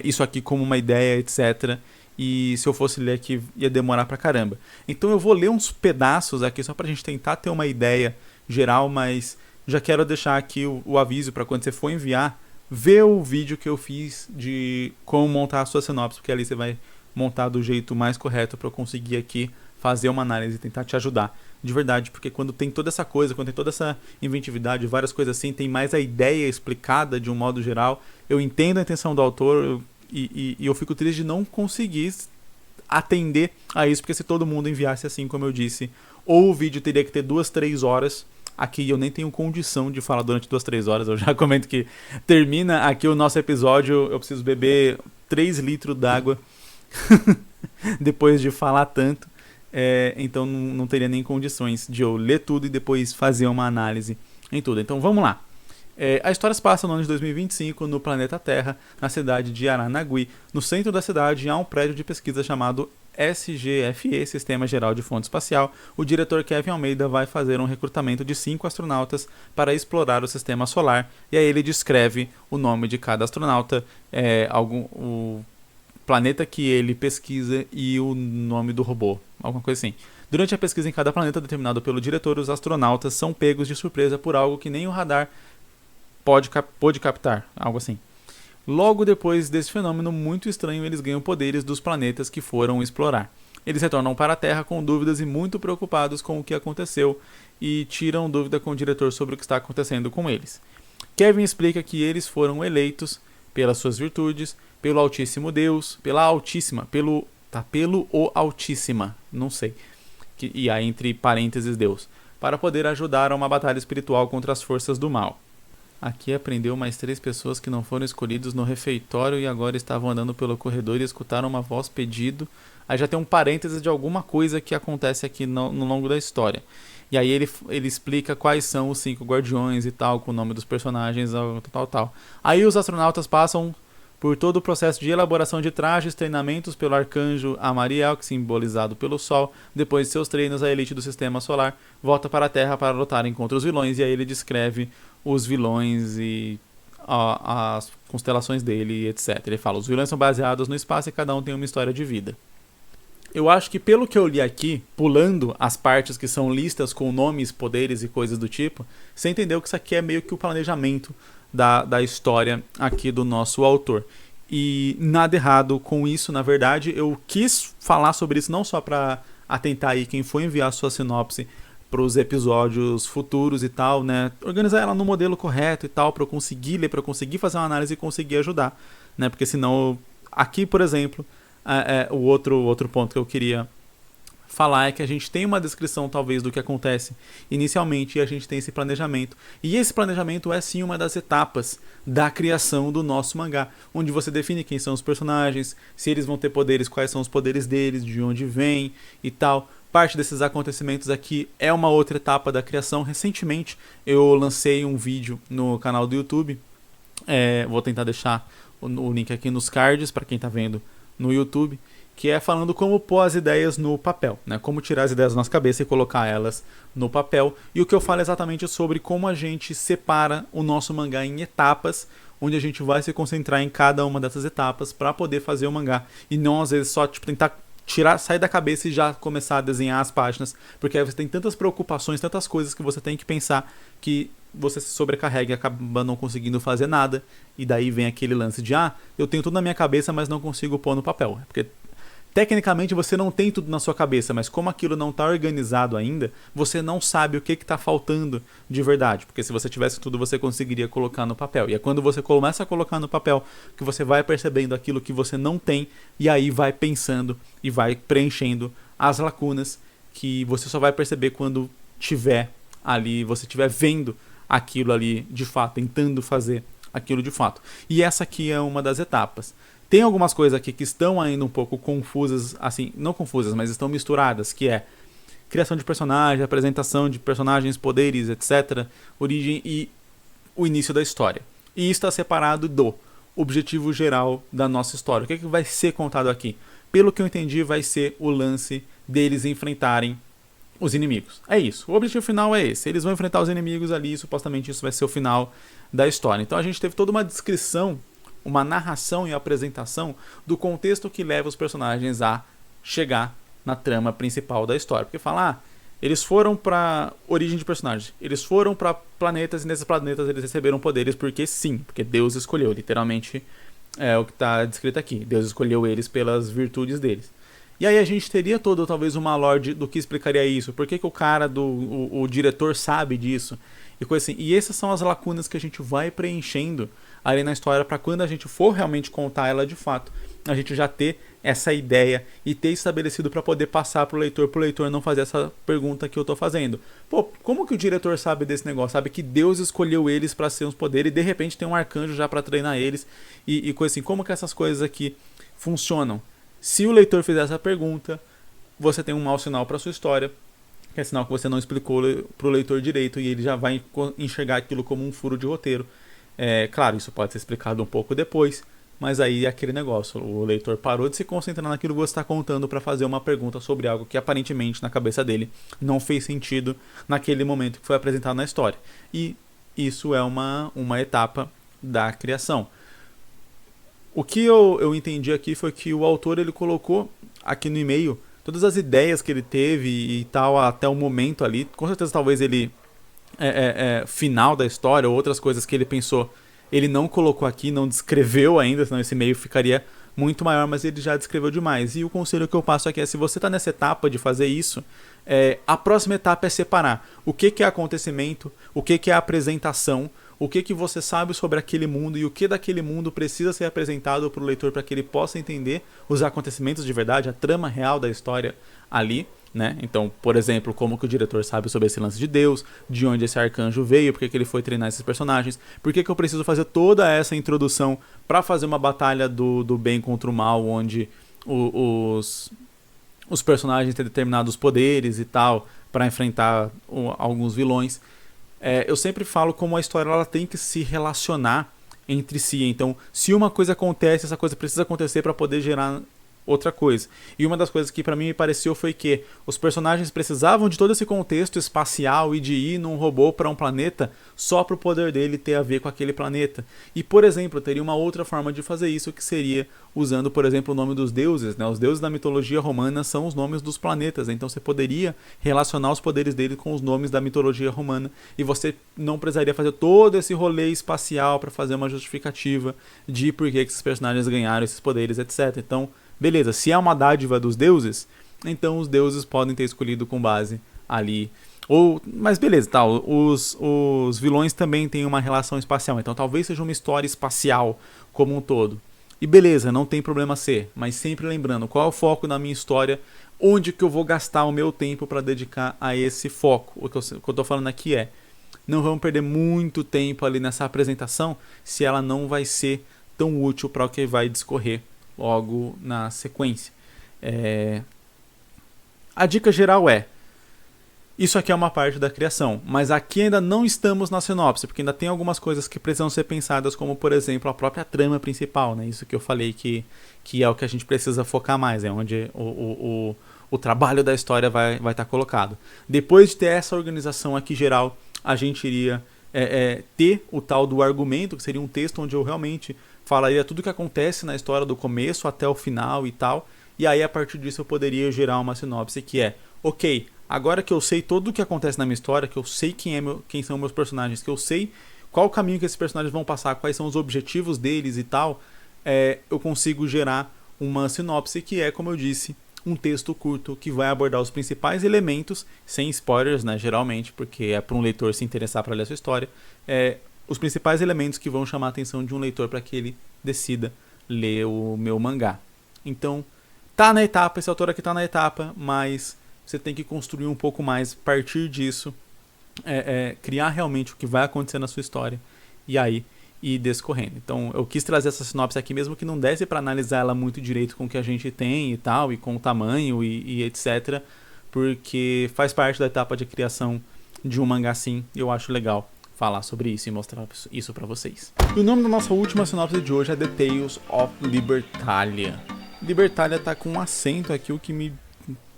isso aqui como uma ideia, etc. E se eu fosse ler aqui ia demorar pra caramba. Então eu vou ler uns pedaços aqui só pra gente tentar ter uma ideia geral, mas já quero deixar aqui o aviso para quando você for enviar, ver o vídeo que eu fiz de como montar a sua sinopse, porque ali você vai montar do jeito mais correto para eu conseguir aqui fazer uma análise e tentar te ajudar de verdade, porque quando tem toda essa coisa, quando tem toda essa inventividade, várias coisas assim, tem mais a ideia explicada de um modo geral, eu entendo a intenção do autor e eu fico triste de não conseguir atender a isso, porque se todo mundo enviasse assim, como eu disse, ou o vídeo teria que ter 2, 3 horas. Aqui eu nem tenho condição de falar durante 2, 3 horas. Eu já comento que termina aqui o nosso episódio, eu preciso beber 3 litros d'água depois de falar tanto. Então não teria nem condições de eu ler tudo e depois fazer uma análise em tudo. Então vamos lá. A história se passa no ano de 2025 no planeta Terra, na cidade de Aranagui. No centro da cidade há um prédio de pesquisa chamado SGFE, Sistema Geral de Fonte Espacial. O diretor Kevin Almeida vai fazer um recrutamento de 5 astronautas para explorar o sistema solar. E aí ele descreve o nome de cada astronauta, o planeta que ele pesquisa e o nome do robô, alguma coisa assim. Durante a pesquisa em cada planeta determinado pelo diretor, os astronautas são pegos de surpresa por algo que nem o radar pôde captar, algo assim. Logo depois desse fenômeno muito estranho, eles ganham poderes dos planetas que foram explorar. Eles retornam para a Terra com dúvidas e muito preocupados com o que aconteceu e tiram dúvida com o diretor sobre o que está acontecendo com eles. Kevin explica que eles foram eleitos pelas suas virtudes, pelo Altíssimo Deus, pela Altíssima, pelo o Altíssima, não sei, e há entre parênteses Deus, para poder ajudar a uma batalha espiritual contra as forças do mal. Aqui aprendeu mais 3 pessoas que não foram escolhidos no refeitório e agora estavam andando pelo corredor e escutaram uma voz pedido. Aí já tem um parênteses de alguma coisa que acontece aqui no longo da história. E aí ele explica quais são os 5 guardiões e tal, com o nome dos personagens, tal. Aí os astronautas passam por todo o processo de elaboração de trajes, treinamentos pelo arcanjo Amariel, que simbolizado pelo Sol. Depois de seus treinos, a elite do sistema solar volta para a Terra para lutarem contra os vilões. E aí ele descreve os vilões e as constelações dele, etc. Ele fala, os vilões são baseados no espaço e cada um tem uma história de vida. Eu acho que pelo que eu li aqui, pulando as partes que são listas com nomes, poderes e coisas do tipo, você entendeu que isso aqui é meio que o planejamento da história aqui do nosso autor. E nada errado com isso, na verdade. Eu quis falar sobre isso não só para atentar aí quem for enviar sua sinopse para os episódios futuros e tal, né? Organizar ela no modelo correto e tal, para eu conseguir ler, para eu conseguir fazer uma análise e conseguir ajudar, né? Porque senão, aqui, por exemplo, o outro ponto que eu queria falar é que a gente tem uma descrição talvez do que acontece inicialmente e a gente tem esse planejamento. E esse planejamento é sim uma das etapas da criação do nosso mangá, onde você define quem são os personagens, se eles vão ter poderes, quais são os poderes deles, de onde vêm e tal. Parte desses acontecimentos aqui é uma outra etapa da criação. Recentemente eu lancei um vídeo no canal do YouTube, vou tentar deixar o link aqui nos cards para quem está vendo no YouTube, que é falando como pôr as ideias no papel, né? Como tirar as ideias da nossa cabeça e colocar elas no papel. E o que eu falo é exatamente sobre como a gente separa o nosso mangá em etapas, onde a gente vai se concentrar em cada uma dessas etapas para poder fazer o mangá. E não às vezes só tentar sair da cabeça e já começar a desenhar as páginas, porque aí você tem tantas preocupações, tantas coisas que você tem que pensar que você se sobrecarrega e acaba não conseguindo fazer nada. E daí vem aquele lance de eu tenho tudo na minha cabeça, mas não consigo pôr no papel. Porque tecnicamente você não tem tudo na sua cabeça, mas como aquilo não está organizado ainda, você não sabe o que está faltando de verdade. Porque se você tivesse tudo, você conseguiria colocar no papel. E é quando você começa a colocar no papel que você vai percebendo aquilo que você não tem, e aí vai pensando e vai preenchendo as lacunas que você só vai perceber quando tiver ali, você estiver vendo aquilo ali de fato, tentando fazer aquilo de fato. E essa aqui é uma das etapas. Tem algumas coisas aqui que estão ainda um pouco confusas, assim, não confusas, mas estão misturadas, que é criação de personagem, apresentação de personagens, poderes, etc., origem e o início da história. E isso está separado do objetivo geral da nossa história. O que é que vai ser contado aqui? Pelo que eu entendi, vai ser o lance deles enfrentarem os inimigos. É isso. O objetivo final é esse. Eles vão enfrentar os inimigos ali e supostamente isso vai ser o final da história. Então a gente teve toda uma descrição, uma narração e apresentação do contexto que leva os personagens a chegar na trama principal da história. Porque fala, eles foram para origem de personagem, eles foram para planetas e nesses planetas eles receberam poderes porque sim, porque Deus escolheu, literalmente é o que está descrito aqui. Deus escolheu eles pelas virtudes deles. E aí a gente teria todo, talvez, uma lore do que explicaria isso. Por que, que o cara, o diretor sabe disso? E coisa assim. E essas são as lacunas que a gente vai preenchendo ali na história para quando a gente for realmente contar ela de fato, a gente já ter essa ideia e ter estabelecido para poder passar pro leitor não fazer essa pergunta que eu tô fazendo. Pô, como que o diretor sabe desse negócio? Sabe que Deus escolheu eles para ser uns poderes e de repente tem um arcanjo já para treinar eles e coisa assim. Como que essas coisas aqui funcionam? Se o leitor fizer essa pergunta, você tem um mau sinal para sua história, que é sinal que você não explicou pro leitor direito e ele já vai enxergar aquilo como um furo de roteiro. Claro, isso pode ser explicado um pouco depois, mas aí é aquele negócio, o leitor parou de se concentrar naquilo que você está contando para fazer uma pergunta sobre algo que aparentemente na cabeça dele não fez sentido naquele momento que foi apresentado na história. E isso é uma etapa da criação. O que eu entendi aqui foi que o autor ele colocou aqui no e-mail todas as ideias que ele teve e tal até o momento ali. Com certeza talvez ele final da história ou outras coisas que ele pensou, ele não colocou aqui, não descreveu ainda, senão esse e-mail ficaria muito maior, mas ele já descreveu demais. E o conselho que eu passo aqui é, se você está nessa etapa de fazer isso, a próxima etapa é separar o que é acontecimento, o que é apresentação, o que você sabe sobre aquele mundo e o que daquele mundo precisa ser apresentado para o leitor para que ele possa entender os acontecimentos de verdade, a trama real da história ali. Né? Então, por exemplo, como que o diretor sabe sobre esse lance de Deus, de onde esse arcanjo veio, por que ele foi treinar esses personagens, por que eu preciso fazer toda essa introdução para fazer uma batalha do bem contra o mal, onde os personagens têm determinados poderes e tal, para enfrentar alguns vilões. Eu sempre falo como a história ela tem que se relacionar entre si. Então, se uma coisa acontece, essa coisa precisa acontecer para poder gerar outra coisa. E uma das coisas que pra mim me pareceu foi que os personagens precisavam de todo esse contexto espacial e de ir num robô para um planeta só pro poder dele ter a ver com aquele planeta. E, por exemplo, teria uma outra forma de fazer isso, que seria usando, por exemplo, o nome dos deuses, né? Os deuses da mitologia romana são os nomes dos planetas, então você poderia relacionar os poderes dele com os nomes da mitologia romana e você não precisaria fazer todo esse rolê espacial para fazer uma justificativa de por que esses personagens ganharam esses poderes, etc. Então, beleza, se é uma dádiva dos deuses, então os deuses podem ter escolhido com base ali. Mas beleza, tá, os vilões também têm uma relação espacial, então talvez seja uma história espacial como um todo. E beleza, não tem problema ser, mas sempre lembrando, qual é o foco da minha história, onde que eu vou gastar o meu tempo para dedicar a esse foco. O que eu tô falando aqui não vamos perder muito tempo ali nessa apresentação, se ela não vai ser tão útil para o que vai discorrer logo na sequência. A dica geral isso aqui é uma parte da criação, mas aqui ainda não estamos na sinopse, porque ainda tem algumas coisas que precisam ser pensadas, como por exemplo a própria trama principal, né? Isso que eu falei que é o que a gente precisa focar mais, onde o trabalho da história vai estar colocado. Depois de ter essa organização aqui geral, a gente iria ter o tal do argumento, que seria um texto onde eu realmente falaria tudo o que acontece na história do começo até o final e tal, e aí a partir disso eu poderia gerar uma sinopse que ok, agora que eu sei tudo o que acontece na minha história, que eu sei quem são meus personagens, que eu sei qual o caminho que esses personagens vão passar, quais são os objetivos deles e tal, eu consigo gerar uma sinopse que como eu disse, um texto curto que vai abordar os principais elementos, sem spoilers, né, geralmente, porque é para um leitor se interessar para ler a sua história, os principais elementos que vão chamar a atenção de um leitor para que ele decida ler o meu mangá. Então, tá na etapa, esse autor aqui tá na etapa, mas você tem que construir um pouco mais a partir disso, criar realmente o que vai acontecer na sua história e aí ir descorrendo. Então eu quis trazer essa sinopse aqui, mesmo que não desse para analisar ela muito direito com o que a gente tem e tal, e com o tamanho e etc, porque faz parte da etapa de criação de um mangá sim, e eu acho legal falar sobre isso e mostrar isso para vocês. E o nome da nossa última sinopse de hoje é The Tales of Libertalia. Libertalia tá com um acento aqui, o que me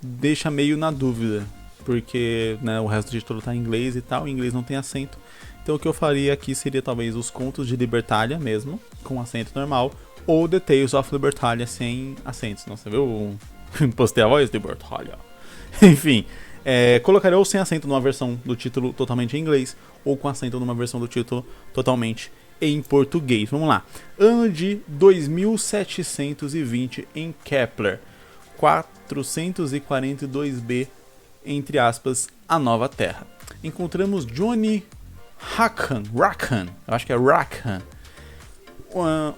deixa meio na dúvida, porque né, o resto do título tá em inglês e tal, em inglês não tem acento. Então o que eu faria aqui seria talvez os contos de Libertalia mesmo, com acento normal, ou The Tales of Libertalia sem acentos. Não, você viu? Postei a voz? Libertalia. Enfim, colocaria ou sem acento numa versão do título totalmente em inglês, ou com acento numa versão do título totalmente em português. Vamos lá. Ano de 2720 em Kepler. 442b, entre aspas, a Nova Terra. Encontramos Johnny Rackham, eu acho que é Rackham,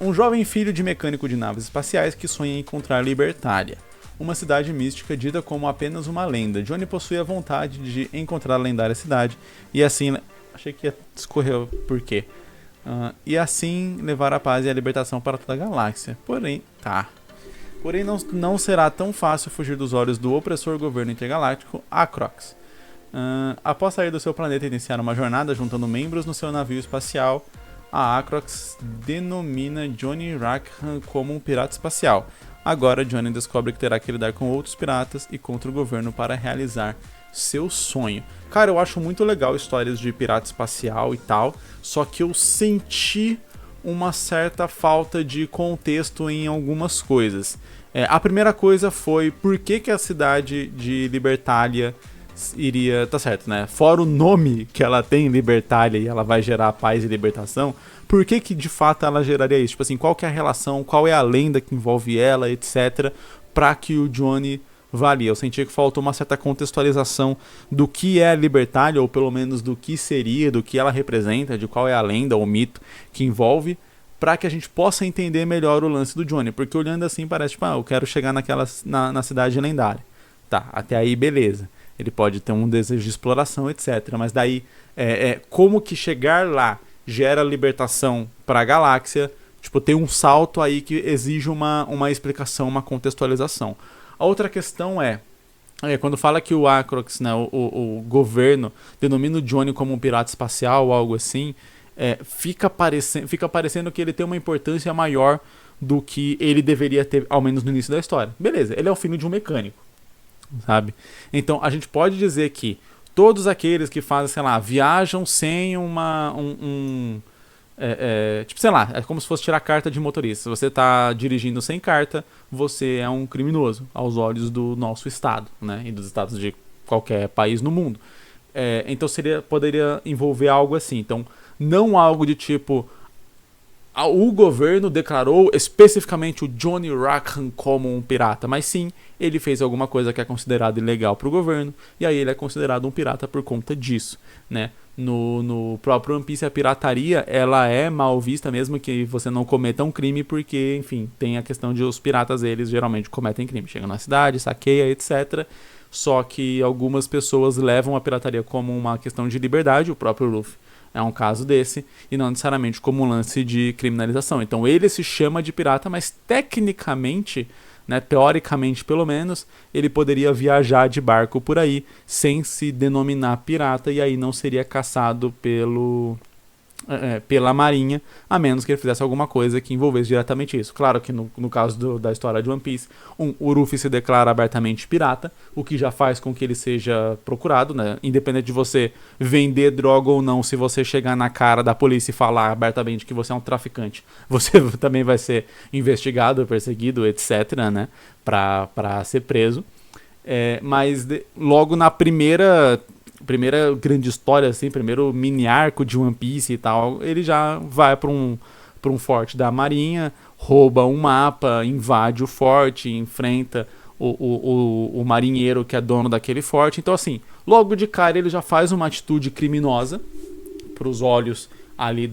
um jovem filho de mecânico de naves espaciais que sonha em encontrar Libertália, uma cidade mística dita como apenas uma lenda. Johnny possui a vontade de encontrar a lendária cidade e assim... Achei que ia discorrer por quê. E assim levar a paz e a libertação para toda a galáxia. Porém, não será tão fácil fugir dos olhos do opressor governo intergaláctico, Acrox. Após sair do seu planeta e iniciar uma jornada juntando membros no seu navio espacial, a Acrox denomina Johnny Rackham como um pirata espacial. Agora, Johnny descobre que terá que lidar com outros piratas e contra o governo para realizar seu sonho. Cara, eu acho muito legal histórias de pirata espacial e tal, só que eu senti uma certa falta de contexto em algumas coisas. A primeira coisa foi por que a cidade de Libertália iria... Tá certo, né? Fora o nome que ela tem, Libertália, e ela vai gerar paz e libertação, por que de fato ela geraria isso? Tipo assim, qual que é a relação, qual é a lenda que envolve ela, etc, pra que o Johnny valia. Eu senti que faltou uma certa contextualização do que é a Libertália, ou pelo menos do que seria, do que ela representa, de qual é a lenda ou mito que envolve, para que a gente possa entender melhor o lance do Johnny. Porque olhando assim parece tipo, eu quero chegar na cidade lendária. Tá, até aí beleza. Ele pode ter um desejo de exploração, etc. Mas daí, como que chegar lá gera libertação para a galáxia? Tipo, tem um salto aí que exige uma explicação, uma contextualização. A outra questão quando fala que o Acrox, né, o governo, denomina o Johnny como um pirata espacial ou algo assim, fica parecendo que ele tem uma importância maior do que ele deveria ter, ao menos no início da história. Beleza, ele é o filho de um mecânico, sabe? Então a gente pode dizer que todos aqueles que fazem, sei lá, viajam sem tipo, sei lá, é como se fosse tirar carta de motorista. Se você está dirigindo sem carta, você é um criminoso aos olhos do nosso estado, né? E dos estados de qualquer país no mundo. Então poderia envolver algo assim. Então, não algo de tipo... O governo declarou especificamente o Johnny Rackham como um pirata, mas sim, ele fez alguma coisa que é considerada ilegal para o governo, e aí ele é considerado um pirata por conta disso, né? No próprio One Piece, a pirataria, ela é mal vista mesmo que você não cometa um crime, porque, enfim, tem a questão de os piratas, eles geralmente cometem crime, chegam na cidade, saqueia, etc. Só que algumas pessoas levam a pirataria como uma questão de liberdade, o próprio Luffy é um caso desse, e não necessariamente como um lance de criminalização. Então ele se chama de pirata, mas tecnicamente, né, teoricamente pelo menos, ele poderia viajar de barco por aí sem se denominar pirata, e aí não seria caçado pela marinha, a menos que ele fizesse alguma coisa que envolvesse diretamente isso. Claro que no caso da história de One Piece, o Luffy se declara abertamente pirata, o que já faz com que ele seja procurado, né? Independente de você vender droga ou não, se você chegar na cara da polícia e falar abertamente que você é um traficante, você também vai ser investigado, perseguido, etc, né? Pra ser preso. Mas logo na primeira grande história, assim, primeiro mini arco de One Piece e tal, ele já vai para um forte da marinha, rouba um mapa, invade o forte, enfrenta o marinheiro que é dono daquele forte. Então, assim, logo de cara ele já faz uma atitude criminosa para os olhos ali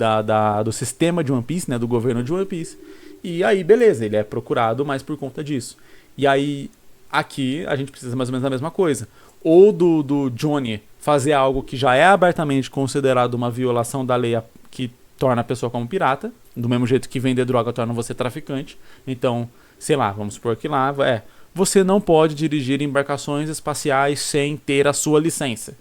do sistema de One Piece, né, do governo de One Piece. E aí, beleza, ele é procurado mais por conta disso. E aí, aqui, a gente precisa mais ou menos da mesma coisa. Ou do Johnny fazer algo que já é abertamente considerado uma violação da lei que torna a pessoa como pirata, do mesmo jeito que vender droga torna você traficante. Então, sei lá, vamos supor que lá você não pode dirigir embarcações espaciais sem ter a sua licença.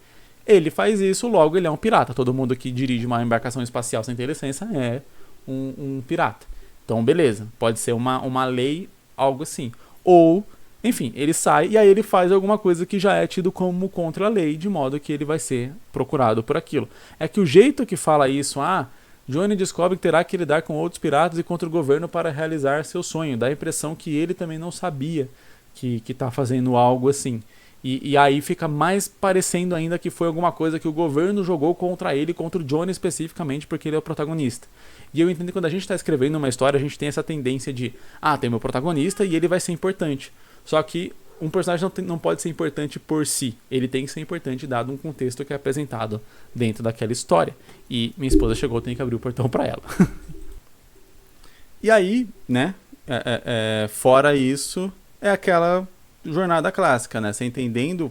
Ele faz isso, logo ele é um pirata. Todo mundo que dirige uma embarcação espacial sem ter licença é um pirata. Então, beleza, pode ser uma lei, algo assim. Ou... enfim, ele sai e aí ele faz alguma coisa que já é tido como contra a lei, de modo que ele vai ser procurado por aquilo. É que o jeito que fala isso, Johnny descobre que terá que lidar com outros piratas e contra o governo para realizar seu sonho. Dá a impressão que ele também não sabia que tá fazendo algo assim. E aí fica mais parecendo ainda que foi alguma coisa que o governo jogou contra ele, contra o Johnny especificamente, porque ele é o protagonista. E eu entendo que quando a gente está escrevendo uma história, a gente tem essa tendência de, tem meu protagonista e ele vai ser importante. Só que um personagem não pode ser importante por si. Ele tem que ser importante dado um contexto que é apresentado dentro daquela história. E minha esposa chegou, eu tenho que abrir o portão pra ela. E aí, né, fora isso, é aquela jornada clássica, né? Você entendendo,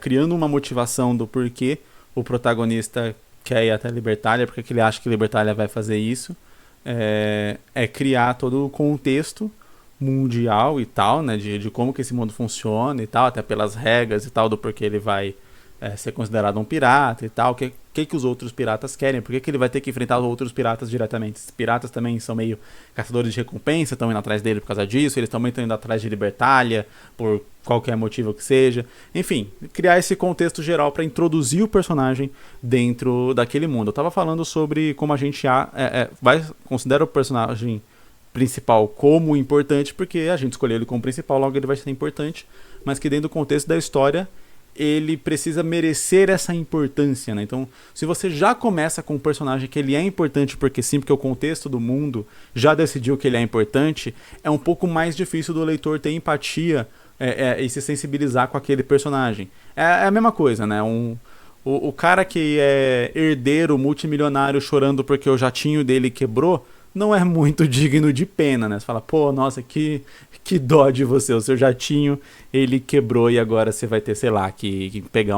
criando uma motivação do porquê o protagonista quer ir até Libertália, porque ele acha que Libertália vai fazer isso. Criar todo o contexto mundial e tal, né, de como que esse mundo funciona e tal, até pelas regras e tal, do porquê ele vai ser considerado um pirata e tal, o que os outros piratas querem, por que ele vai ter que enfrentar os outros piratas diretamente. Os piratas também são meio caçadores de recompensa, estão indo atrás dele por causa disso, eles também estão indo atrás de Libertália, por qualquer motivo que seja. Enfim, criar esse contexto geral para introduzir o personagem dentro daquele mundo. Eu tava falando sobre como a gente considera o personagem principal como importante, porque a gente escolheu ele como principal, logo ele vai ser importante, mas que dentro do contexto da história ele precisa merecer essa importância, né? Então, se você já começa com um personagem que ele é importante porque sim, porque o contexto do mundo já decidiu que ele é importante, é um pouco mais difícil do leitor ter empatia e se sensibilizar com aquele personagem. É a mesma coisa, né? O cara que é herdeiro multimilionário chorando porque o jatinho dele quebrou, não é muito digno de pena, né? Você fala, pô, nossa, que dó de você, o seu jatinho, ele quebrou e agora você vai ter, sei lá, que pegar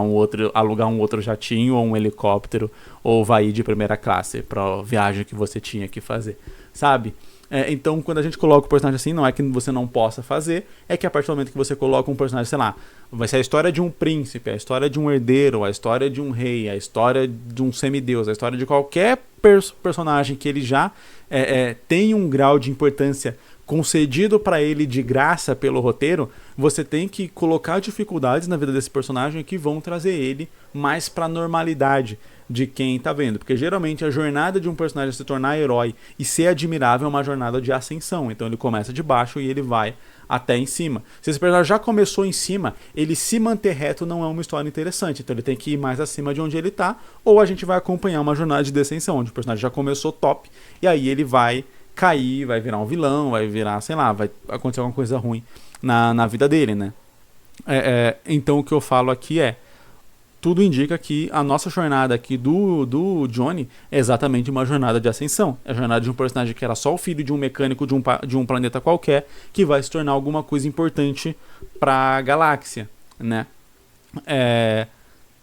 alugar um outro jatinho ou um helicóptero, ou vai ir de primeira classe pra viagem que você tinha que fazer, sabe? Então, quando a gente coloca o personagem assim, não é que você não possa fazer, é que a partir do momento que você coloca um personagem, sei lá, vai ser a história de um príncipe, a história de um herdeiro, a história de um rei, a história de um semideus, a história de qualquer personagem que ele já tem um grau de importância concedido para ele de graça pelo roteiro, você tem que colocar dificuldades na vida desse personagem que vão trazer ele mais para a normalidade de quem tá vendo, porque geralmente a jornada de um personagem se tornar herói e ser admirável é uma jornada de ascensão, então ele começa de baixo e ele vai até em cima. Se esse personagem já começou em cima, ele se manter reto não é uma história interessante, então ele tem que ir mais acima de onde ele tá, ou a gente vai acompanhar uma jornada de descensão, onde o personagem já começou top, e aí ele vai cair, vai virar um vilão, vai virar, sei lá, vai acontecer alguma coisa ruim na vida dele, né? Então o que eu falo aqui tudo indica que a nossa jornada aqui do Johnny é exatamente uma jornada de ascensão. É a jornada de um personagem que era só o filho de um mecânico de um planeta qualquer, que vai se tornar alguma coisa importante pra galáxia, né?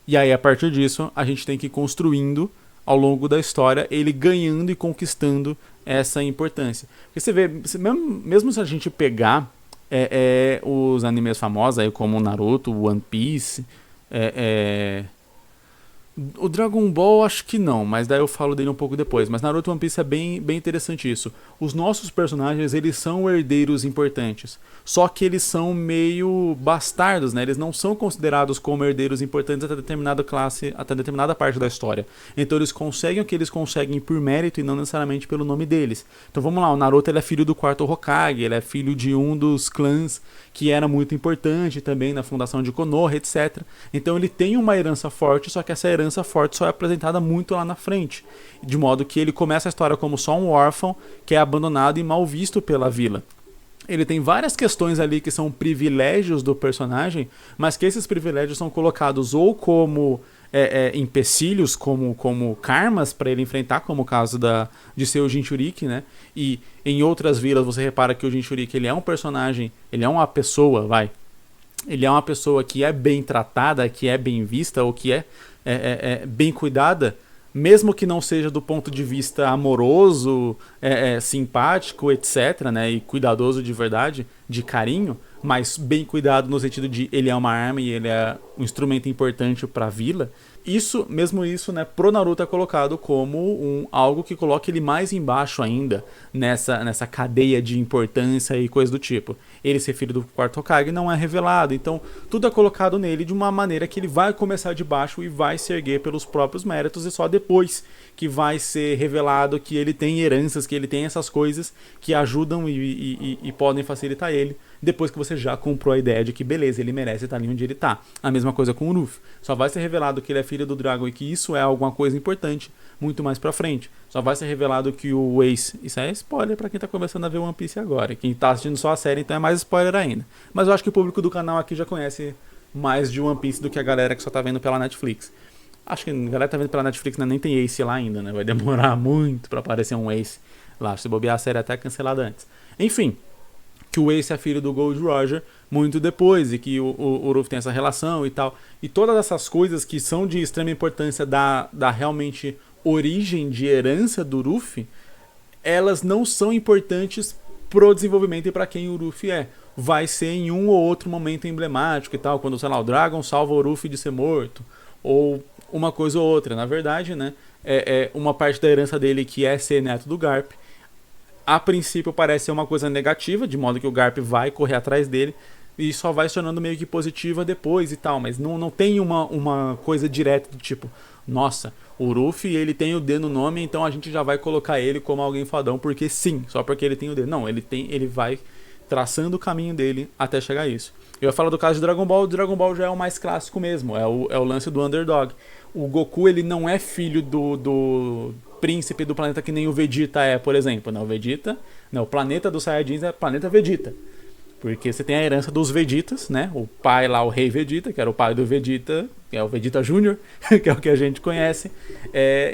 E aí, a partir disso, a gente tem que ir construindo ao longo da história, ele ganhando e conquistando essa importância. Porque você vê, mesmo se a gente pegar os animes famosos, aí, como o Naruto, o One Piece, o Dragon Ball acho que não, mas daí eu falo dele um pouco depois. Mas Naruto e One Piece é bem interessante isso. Os nossos personagens, eles são herdeiros importantes. Só que eles são meio bastardos, né? Eles não são considerados como herdeiros importantes até determinada classe, até determinada parte da história. Então eles conseguem o que eles conseguem por mérito e não necessariamente pelo nome deles. Então vamos lá, o Naruto ele é filho do quarto Hokage, ele é filho de um dos clãs que era muito importante também na fundação de Konoha, etc. Então ele tem uma herança forte, só que essa herança forte só é apresentada muito lá na frente. De modo que ele começa a história como só um órfão que é abandonado e mal visto pela vila. Ele tem várias questões ali que são privilégios do personagem, mas que esses privilégios são colocados ou como empecilhos, como karmas para ele enfrentar, como o caso de ser o Jinchuriki, né? E em outras vilas você repara que o Jinchuriki ele é um personagem, ele é uma pessoa, ele é uma pessoa que é bem tratada, que é bem vista ou que é bem cuidada, mesmo que não seja do ponto de vista amoroso, simpático, etc., né, e cuidadoso de verdade, de carinho, mas bem cuidado no sentido de ele é uma arma e ele é um instrumento importante para a vila. Mesmo isso, né, pro Naruto é colocado como algo que coloca ele mais embaixo ainda nessa cadeia de importância e coisa do tipo. Ele ser filho do quarto Hokage não é revelado, então tudo é colocado nele de uma maneira que ele vai começar de baixo e vai se erguer pelos próprios méritos, e só depois que vai ser revelado que ele tem heranças, que ele tem essas coisas que ajudam e podem facilitar ele depois que você já comprou a ideia de que, beleza, ele merece estar ali onde ele tá. A mesma coisa com o Luffy. Só vai ser revelado que ele é filho do Dragon e que isso é alguma coisa importante muito mais pra frente. Só vai ser revelado que o Ace... Isso é spoiler pra quem tá começando a ver One Piece agora. Quem tá assistindo só a série, então é mais spoiler ainda. Mas eu acho que o público do canal aqui já conhece mais de One Piece do que a galera que só tá vendo pela Netflix. Acho que a galera tá vendo pela Netflix, né? Nem tem Ace lá ainda, né? Vai demorar muito pra aparecer um Ace lá. Se bobear, a série até cancelada antes. Enfim, que o Ace é filho do Gold Roger muito depois, e que o Luffy tem essa relação e tal. E todas essas coisas que são de extrema importância da realmente origem de herança do Luffy, elas não são importantes pro desenvolvimento e pra quem o Luffy é. Vai ser em um ou outro momento emblemático e tal, quando, sei lá, o Dragon salva o Luffy de ser morto, ou uma coisa ou outra. Na verdade, né, é uma parte da herança dele que é ser neto do Garp. A princípio parece ser uma coisa negativa, de modo que o Garp vai correr atrás dele e só vai se tornando meio que positiva depois e tal, mas não tem uma coisa direta do tipo, nossa, o Luffy ele tem o D no nome, então a gente já vai colocar ele como alguém fodão, porque sim, só porque ele tem o D. Não, ele vai traçando o caminho dele até chegar a isso. Eu ia falar do caso de Dragon Ball. O Dragon Ball já é o mais clássico mesmo, é o lance do underdog. O Goku, ele não é filho do príncipe do planeta que nem o Vegeta é, por exemplo. Não, o planeta dos Saiyajins é o planeta Vegeta. Porque você tem a herança dos Vegetas, né? O pai lá, o rei Vegeta, que era o pai do Vegeta, que é o Vegeta Júnior, que é o que a gente conhece.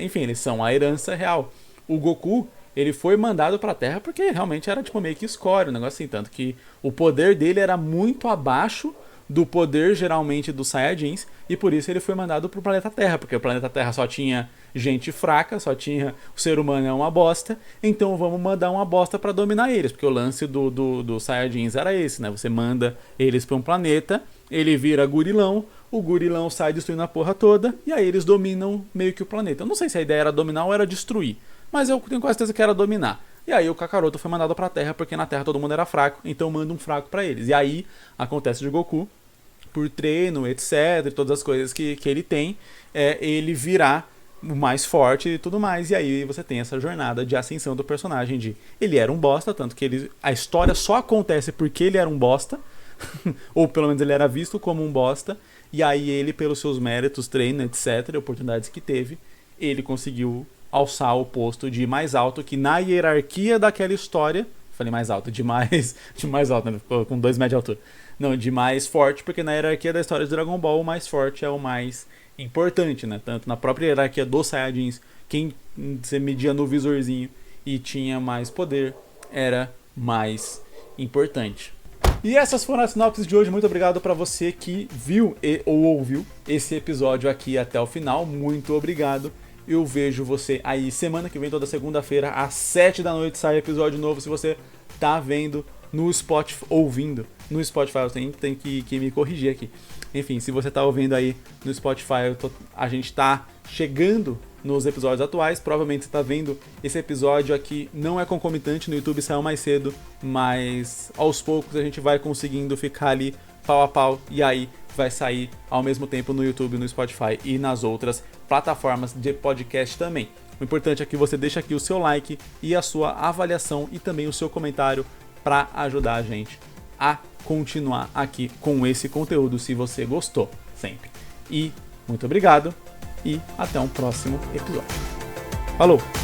Enfim, eles são a herança real. O Goku, ele foi mandado pra Terra porque realmente era tipo meio que escória, um negócio assim. Tanto que o poder dele era muito abaixo do poder geralmente dos Saiyajins, e por isso ele foi mandado pro planeta Terra, porque o planeta Terra só tinha gente fraca, só tinha o ser humano é uma bosta, então vamos mandar uma bosta pra dominar eles, porque o lance do Saiyajins era esse, né? Você manda eles pra um planeta, ele vira gurilão, o gurilão sai destruindo a porra toda, e aí eles dominam meio que o planeta. Eu não sei se a ideia era dominar ou era destruir, mas eu tenho quase certeza que era dominar. E aí o Kakaroto foi mandado pra Terra, porque na Terra todo mundo era fraco, então manda um fraco pra eles. E aí acontece de Goku, por treino, etc, todas as coisas que ele tem, ele virar o mais forte e tudo mais. E aí você tem essa jornada de ascensão do personagem de ele era um bosta, tanto que a história só acontece porque ele era um bosta, ou pelo menos ele era visto como um bosta, e aí ele, pelos seus méritos, treino, etc, oportunidades que teve, ele conseguiu alçar o posto de mais alto, que na hierarquia daquela história, falei mais alto, de mais alto, né? Ficou com 2 metros de altura. Não, de mais forte, porque na hierarquia da história de Dragon Ball, o mais forte é o mais importante, né? Tanto na própria hierarquia dos Saiyajins, quem você media no visorzinho e tinha mais poder era mais importante. E essas foram as sinopses de hoje. Muito obrigado para você que viu ou ouviu esse episódio aqui até o final. Muito obrigado. Eu vejo você aí semana que vem, toda segunda-feira, às 7 da noite, sai episódio novo. Se você tá vendo no Spotify, ouvindo no Spotify, eu tenho que me corrigir aqui. Enfim, se você tá ouvindo aí no Spotify, a gente tá chegando nos episódios atuais. Provavelmente você tá vendo esse episódio aqui, não é concomitante, no YouTube saiu mais cedo, mas aos poucos a gente vai conseguindo ficar ali pau a pau, e aí vai sair ao mesmo tempo no YouTube, no Spotify e nas outras plataformas de podcast também. O importante é que você deixe aqui o seu like e a sua avaliação e também o seu comentário para ajudar a gente a continuar aqui com esse conteúdo, se você gostou, sempre. E muito obrigado e até um próximo episódio. Falou!